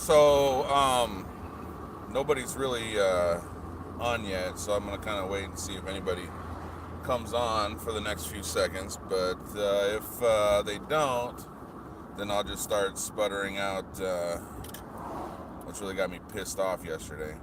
So, nobody's really on yet, so I'm gonna kind of wait and see if anybody comes on for the next few seconds. But if they don't, then I'll just start sputtering out, which really got me pissed off yesterday.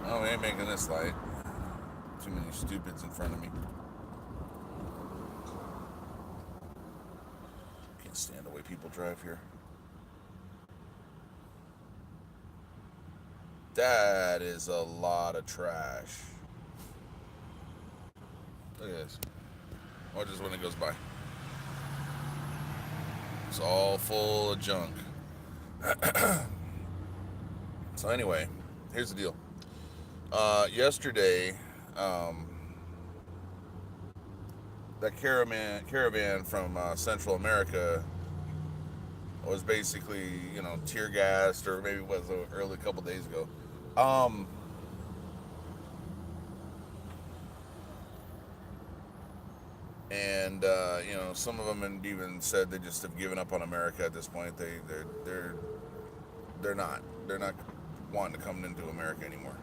Oh, we ain't making this light. Too many stupids in front of me. Can't stand the way people drive here. That is a lot of trash. Look at this. Watch this when it goes by. It's all full of junk. So anyway, here's the deal. Yesterday, um, that caravan from Central America was basically, tear gassed, or maybe it was early a couple days ago. Um, and some of them had even said they just have given up on America at this point. They're not wanting to come into America anymore.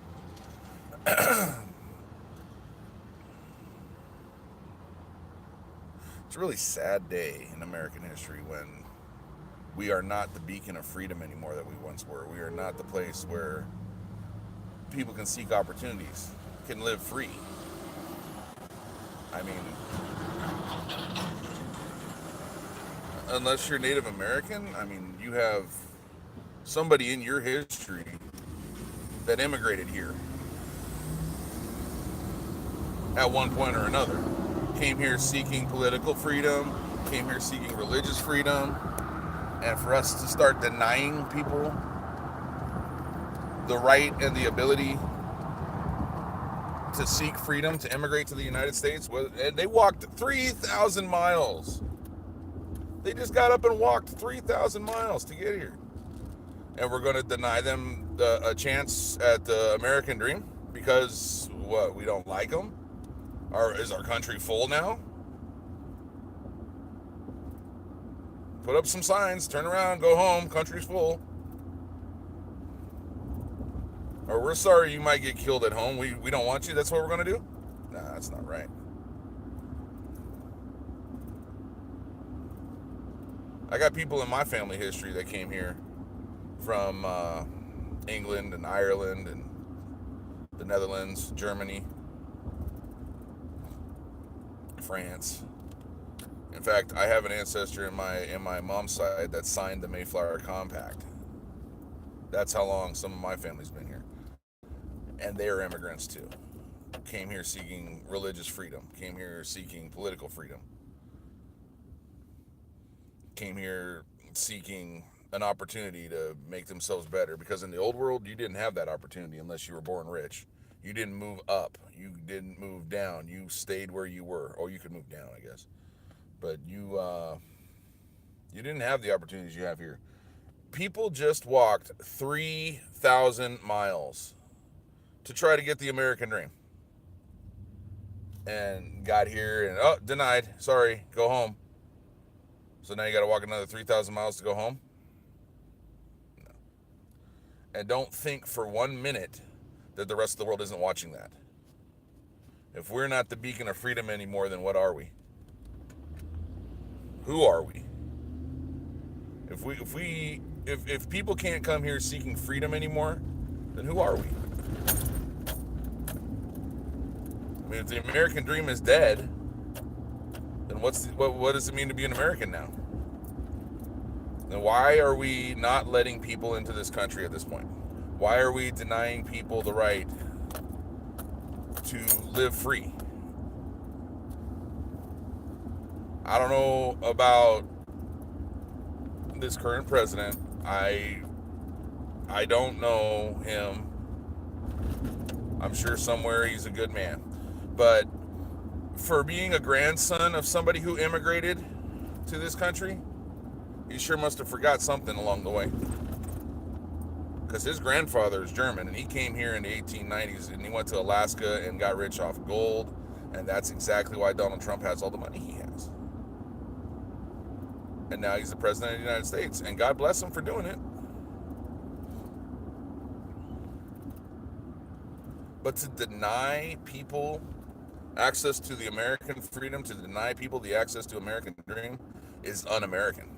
It's a really sad day in American history when we are not the beacon of freedom anymore that we once were. We are not the place where people can seek opportunities, can live free. I mean, unless you're Native American, I mean, you have somebody in your history that immigrated here at one point or another. Came here seeking political freedom, came here seeking religious freedom, and for us to start denying people the right and the ability to seek freedom, to immigrate to the United States, and they walked 3,000 miles. They just got up and walked 3,000 miles to get here. And we're going to deny them a chance at the American dream because, what, we don't like them? Or is our country full now? Put up some signs, turn around, go home, country's full. Or we're sorry you might get killed at home. We don't want you. That's what we're going to do? Nah, that's not right. I got people in my family history that came here from England and Ireland and the Netherlands, Germany, France. In fact, I have an ancestor in my mom's side that signed the Mayflower Compact. That's how long some of my family's been here. And they are immigrants too. Came here seeking religious freedom, came here seeking political freedom, came here seeking an opportunity to make themselves better, because in the old world you didn't have that opportunity unless you were born rich. You didn't move up, you didn't move down, you stayed where you were. Or you could move down, I guess, but you didn't have the opportunities you have here. People just walked 3,000 miles to try to get the American dream, and got here and, oh, denied, sorry, go home. So now you got to walk another 3,000 miles to go home? No. And don't think for 1 minute that the rest of the world isn't watching that. If we're not the beacon of freedom anymore, then what are we? Who are we? If people can't come here seeking freedom anymore, then who are we? I mean, if the American dream is dead, then what does it mean to be an American now? Then why are we not letting people into this country at this point? Why are we denying people the right to live free? I don't know about this current president. I don't know him. I'm sure somewhere he's a good man. But for being a grandson of somebody who immigrated to this country, He sure must have forgot something along the way. Because his grandfather is German, and he came here in the 1890s, and he went to Alaska and got rich off gold, and that's exactly why Donald Trump has all the money he has. And now he's the president of the United States, and God bless him for doing it. But to deny people access to the American freedom, to deny people the access to American dream, is un-American.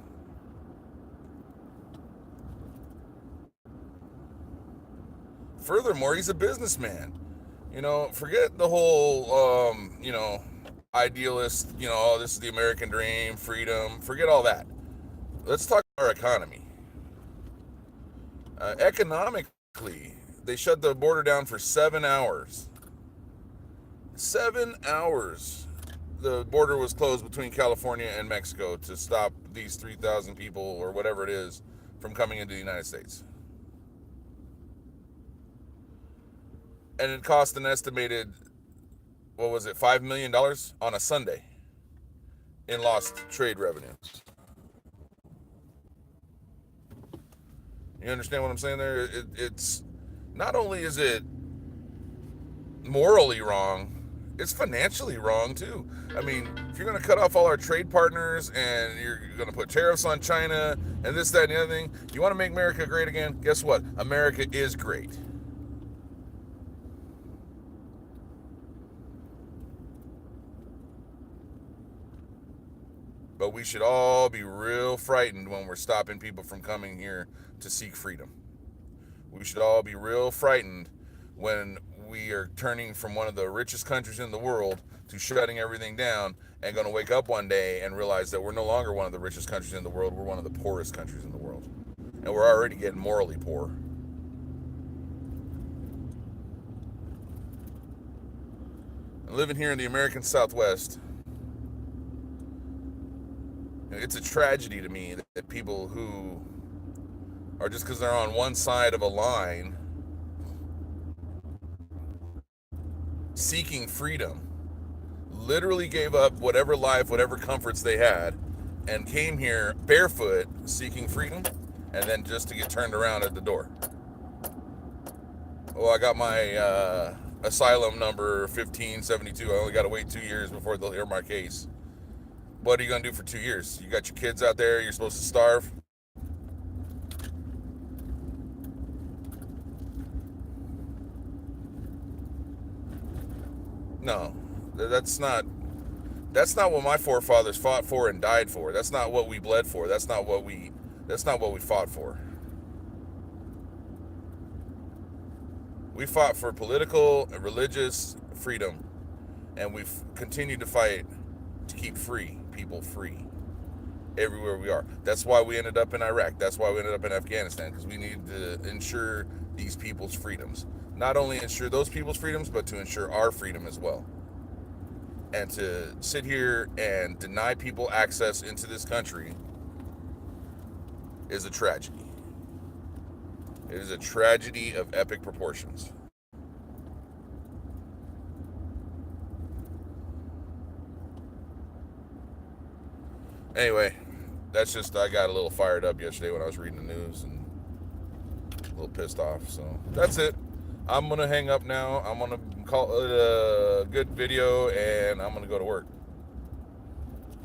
Furthermore, he's a businessman. Forget the whole, idealist, oh, this is the American dream, freedom. Forget all that. Let's talk about our economy. Economically, they shut the border down for 7 hours. 7 hours. The border was closed between California and Mexico to stop these 3,000 people or whatever it is from coming into the United States. And it cost an estimated, $5 million on a Sunday in lost trade revenues. You understand what I'm saying there? It's not only is it morally wrong, it's financially wrong too. I mean, if you're going to cut off all our trade partners and you're going to put tariffs on China and this, that, and the other thing, you want to make America great again? Guess what? America is great. But we should all be real frightened when we're stopping people from coming here to seek freedom. We should all be real frightened when we are turning from one of the richest countries in the world to shutting everything down and going to wake up one day and realize that we're no longer one of the richest countries in the world. We're one of the poorest countries in the world. And we're already getting morally poor. And living here in the American Southwest, it's a tragedy to me that people who are just because they're on one side of a line seeking freedom literally gave up whatever life, whatever comforts they had, and came here barefoot seeking freedom, and then just to get turned around at the door. Oh, I got my asylum number 1572. I only got to wait 2 years before they'll hear my case. What are you going to do for 2 years? You got your kids out there, you're supposed to starve? No, that's not what my forefathers fought for and died for. That's not what we bled for. That's not what we fought for. We fought for political and religious freedom, and we've continued to fight to keep people free everywhere we are. That's why we ended up in Iraq. That's why we ended up in Afghanistan, because we needed to ensure these people's freedoms. Not only ensure those people's freedoms, but to ensure our freedom as well. And to sit here and deny people access into this country is a tragedy. It is a tragedy of epic proportions. Anyway, that's just, I got a little fired up yesterday when I was reading the news and a little pissed off. So that's it. I'm going to hang up now. I'm going to call it a good video, and I'm going to go to work.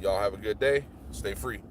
Y'all have a good day. Stay free.